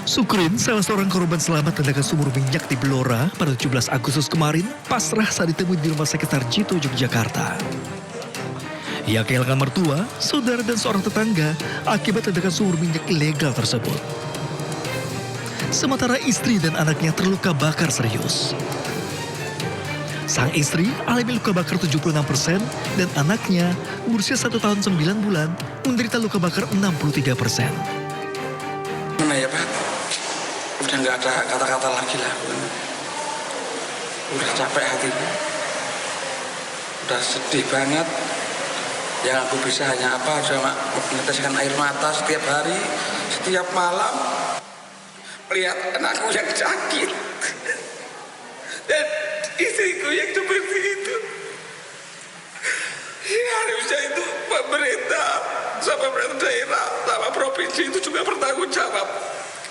Sukrin, salah seorang korban selamat ledakan sumur minyak di Blora pada 17 Agustus kemarin, pasrah saat ditemui di Rumah Sakit Sarjito, Yogyakarta. Ia kehilangan mertua, saudara dan seorang tetangga akibat ledakan sumur minyak ilegal tersebut. Sementara istri dan anaknya terluka bakar serius. Sang istri alami luka bakar 76% dan anaknya berusia 1 tahun 9 bulan menderita luka bakar 63%. Mana ya Pak? Udah nggak ada kata-kata lagi lah. Udah capek hatiku. Udah sedih banget. Yang aku bisa hanya apa? Cuma meneteskan air mata setiap hari, setiap malam. Melihat anakku yang sakit. Dan istriku yang seperti itu. Ya, harusnya itu pemerintah, sama pemerintah daerah, sama provinsi itu juga bertanggung jawab.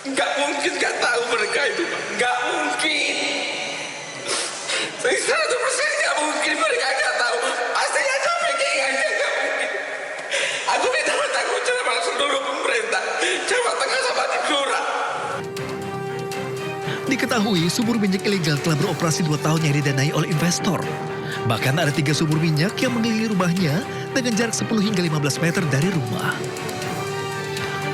Nggak mungkin nggak tahu mereka itu, Pak. Nggak mungkin. Saya 100% nggak mungkin mereka nggak tahu. Pastinya sampai kayak nggak mungkin. Aku minta bertanggung jawab seluruh pemerintah, Jawa Tengah sama di Blora. Diketahui sumur minyak ilegal telah beroperasi 2 tahun yang didanai oleh investor. Bahkan ada 3 sumur minyak yang mengelilingi rumahnya dengan jarak 10 hingga 15 meter dari rumah.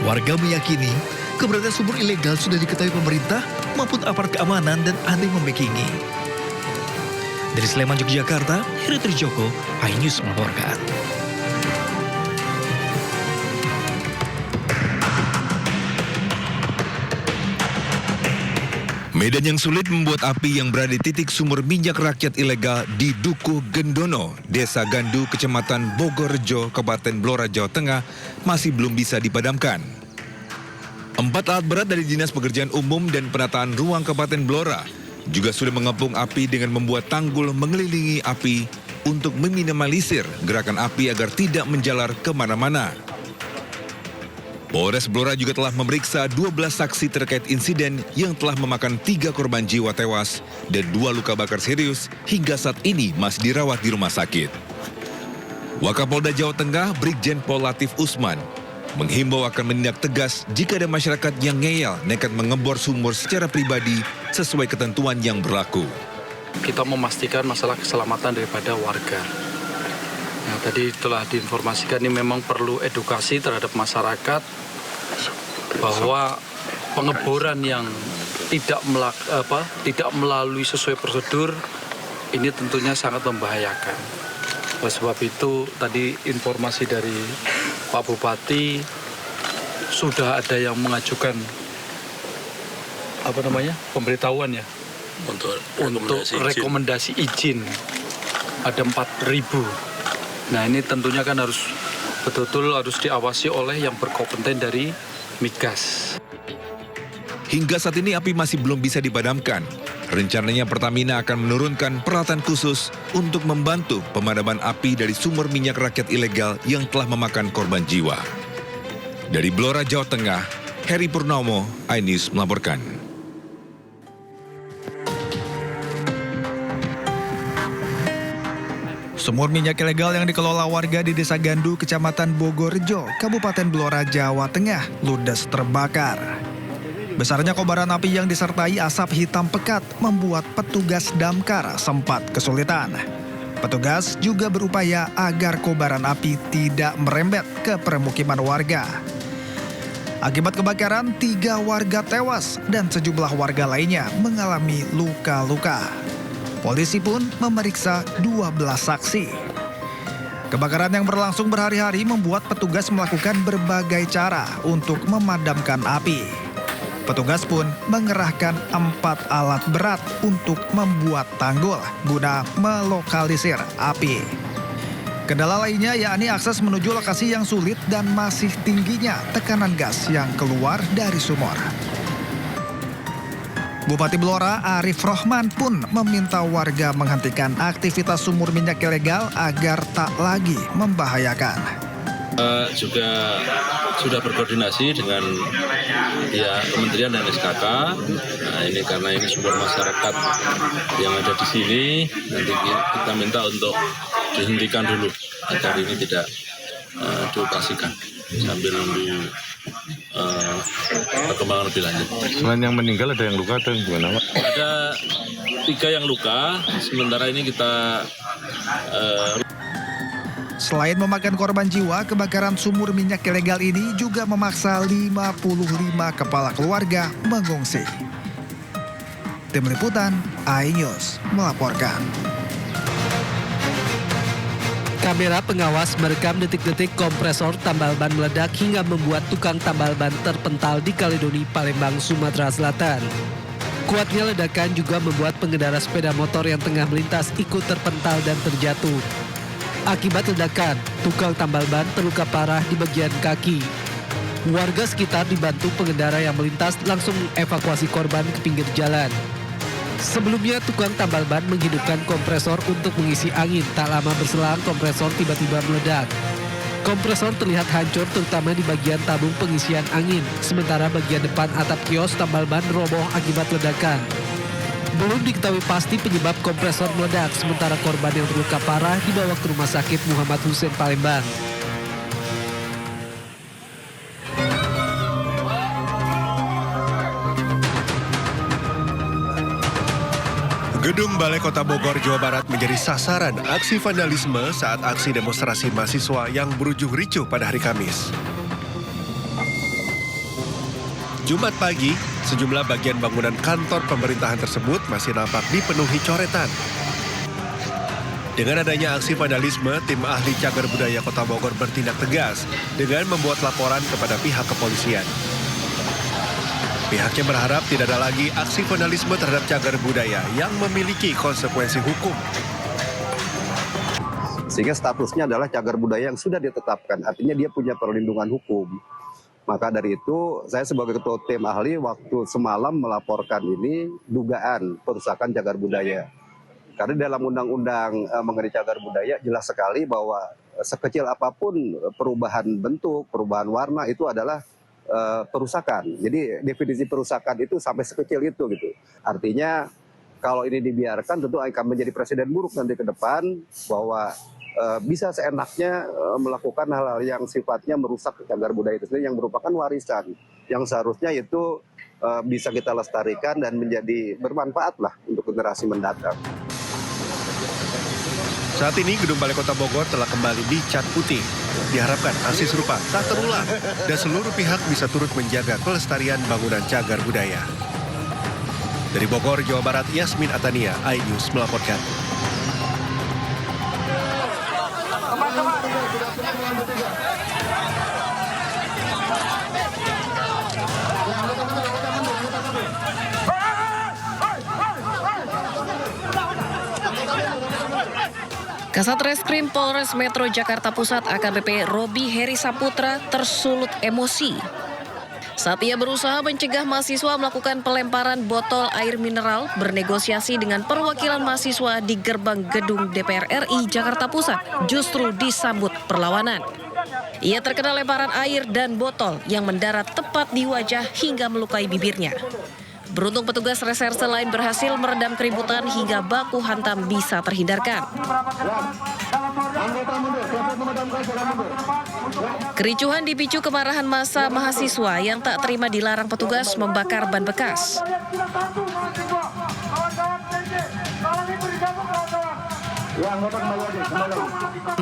Warga meyakini keberadaan sumur ilegal sudah diketahui pemerintah maupun aparat keamanan dan ada yang membackingi. Dari Sleman, Yogyakarta, Heri Trijoko, iNews melaporkan. Medan yang sulit membuat api yang berada di titik sumur minyak rakyat ilegal di Dukuh Gendono, Desa Gandu, Kecamatan Bogorrejo, Kabupaten Blora, Jawa Tengah masih belum bisa dipadamkan. 4 alat berat dari Dinas Pekerjaan Umum dan Penataan Ruang Kabupaten Blora juga sudah mengepung api dengan membuat tanggul mengelilingi api untuk meminimalisir gerakan api agar tidak menjalar kemana-mana. Polres Blora juga telah memeriksa 12 saksi terkait insiden yang telah memakan 3 korban jiwa tewas dan 2 luka bakar serius hingga saat ini masih dirawat di rumah sakit. Wakapolda Jawa Tengah Brigjen Pol Latif Usman menghimbau akan menindak tegas jika ada masyarakat yang ngeyel nekat mengebor sumur secara pribadi sesuai ketentuan yang berlaku. Kita memastikan masalah keselamatan daripada warga. Nah, tadi telah diinformasikan ini memang perlu edukasi terhadap masyarakat bahwa pengeboran yang tidak melalui sesuai prosedur ini tentunya sangat membahayakan. Oleh sebab itu tadi informasi dari Pak Bupati sudah ada yang mengajukan pemberitahuan ya untuk rekomendasi izin ada 4.000. Nah ini tentunya kan harus betul-betul harus diawasi oleh yang berkompeten dari Migas. Hingga saat ini api masih belum bisa dipadamkan. Rencananya Pertamina akan menurunkan peralatan khusus untuk membantu pemadaman api dari sumur minyak rakyat ilegal yang telah memakan korban jiwa. Dari Blora, Jawa Tengah, Heri Purnomo, iNews melaporkan. Sumur minyak ilegal yang dikelola warga di Desa Gandu, Kecamatan Bogorrejo, Kabupaten Blora, Jawa Tengah, ludes terbakar. Besarnya kobaran api yang disertai asap hitam pekat membuat petugas damkar sempat kesulitan. Petugas juga berupaya agar kobaran api tidak merembet ke permukiman warga. Akibat kebakaran, 3 warga tewas dan sejumlah warga lainnya mengalami luka-luka. Polisi pun memeriksa 12 saksi. Kebakaran yang berlangsung berhari-hari membuat petugas melakukan berbagai cara untuk memadamkan api. Petugas pun mengerahkan 4 alat berat untuk membuat tanggul guna melokalisir api. Kendala lainnya yakni akses menuju lokasi yang sulit dan masih tingginya tekanan gas yang keluar dari sumur. Bupati Blora Arif Rohman pun meminta warga menghentikan aktivitas sumur minyak ilegal agar tak lagi membahayakan. Juga sudah berkoordinasi dengan Kementerian dan SKK. Nah, ini karena ini sumber masyarakat yang ada di sini, nanti kita minta untuk dihentikan dulu agar ini tidak dioperasikan sambil nunggu perkembangan lebih lanjut. Selain yang meninggal ada yang luka atau yang gimana, Pak? Ada 3 yang luka, sementara ini kita Selain memakan korban jiwa, kebakaran sumur minyak ilegal ini juga memaksa 55 kepala keluarga mengungsi. Tim Liputan, iNews melaporkan. Kamera pengawas merekam detik-detik kompresor tambal ban meledak hingga membuat tukang tambal ban terpental di Kaledoni, Palembang, Sumatera Selatan. Kuatnya ledakan juga membuat pengendara sepeda motor yang tengah melintas ikut terpental dan terjatuh. Akibat ledakan, tukang tambal ban terluka parah di bagian kaki. Warga sekitar dibantu pengendara yang melintas langsung mengevakuasi korban ke pinggir jalan. Sebelumnya, tukang tambal ban menghidupkan kompresor untuk mengisi angin. Tak lama berselang, kompresor tiba-tiba meledak. Kompresor terlihat hancur terutama di bagian tabung pengisian angin. Sementara bagian depan atap kios tambal ban roboh akibat ledakan. Belum diketahui pasti penyebab kompresor meledak, sementara korban yang terluka parah dibawa ke Rumah Sakit Muhammad Hussein Palembang. Gedung Balai Kota Bogor, Jawa Barat menjadi sasaran aksi vandalisme saat aksi demonstrasi mahasiswa yang berujung ricuh pada hari Kamis. Jumat pagi, sejumlah bagian bangunan kantor pemerintahan tersebut masih nampak dipenuhi coretan. Dengan adanya aksi vandalisme, tim ahli cagar budaya Kota Bogor bertindak tegas dengan membuat laporan kepada pihak kepolisian. Pihaknya berharap tidak ada lagi aksi vandalisme terhadap cagar budaya yang memiliki konsekuensi hukum. Sehingga statusnya adalah cagar budaya yang sudah ditetapkan, artinya dia punya perlindungan hukum. Maka dari itu, saya sebagai ketua tim ahli waktu semalam melaporkan ini dugaan perusakan cagar budaya. Karena dalam undang-undang mengenai cagar budaya jelas sekali bahwa sekecil apapun perubahan bentuk, perubahan warna itu adalah perusakan. Jadi definisi perusakan itu sampai sekecil itu gitu. Artinya kalau ini dibiarkan tentu akan menjadi presiden buruk nanti ke depan bahwa bisa seenaknya melakukan hal-hal yang sifatnya merusak cagar budaya itu sendiri yang merupakan warisan yang seharusnya itu bisa kita lestarikan dan menjadi bermanfaat lah untuk generasi mendatang. Saat ini Gedung Balai Kota Bogor telah kembali dicat putih. Diharapkan aksi serupa tak terulang dan seluruh pihak bisa turut menjaga kelestarian bangunan cagar budaya. Dari Bogor, Jawa Barat, Yasmin Atania, iNews melaporkan. Kasat Reskrim Polres Metro Jakarta Pusat AKBP Robi Heri Saputra tersulut emosi saat ia berusaha mencegah mahasiswa melakukan pelemparan botol air mineral bernegosiasi dengan perwakilan mahasiswa di gerbang gedung DPR RI Jakarta Pusat justru disambut perlawanan. Ia terkena lemparan air dan botol yang mendarat tepat di wajah hingga melukai bibirnya. Beruntung petugas reserse lain berhasil meredam keributan hingga baku hantam bisa terhindarkan. Kericuhan dipicu kemarahan massa mahasiswa yang tak terima dilarang petugas membakar ban bekas.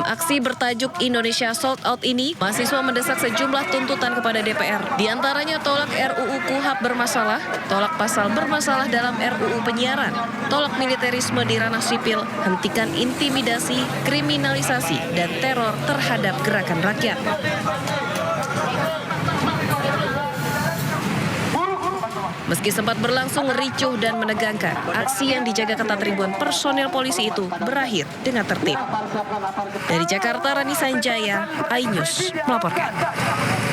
Aksi bertajuk Indonesia Sold Out ini, mahasiswa mendesak sejumlah tuntutan kepada DPR. Di antaranya tolak RUU KUHP bermasalah, tolak pasal bermasalah dalam RUU penyiaran, tolak militerisme di ranah sipil, hentikan intimidasi, kriminalisasi, dan teror terhadap gerakan rakyat. Meski sempat berlangsung ricuh dan menegangkan, aksi yang dijaga ketat ribuan personil polisi itu berakhir dengan tertib. Dari Jakarta, Rani Sanjaya, iNews melaporkan.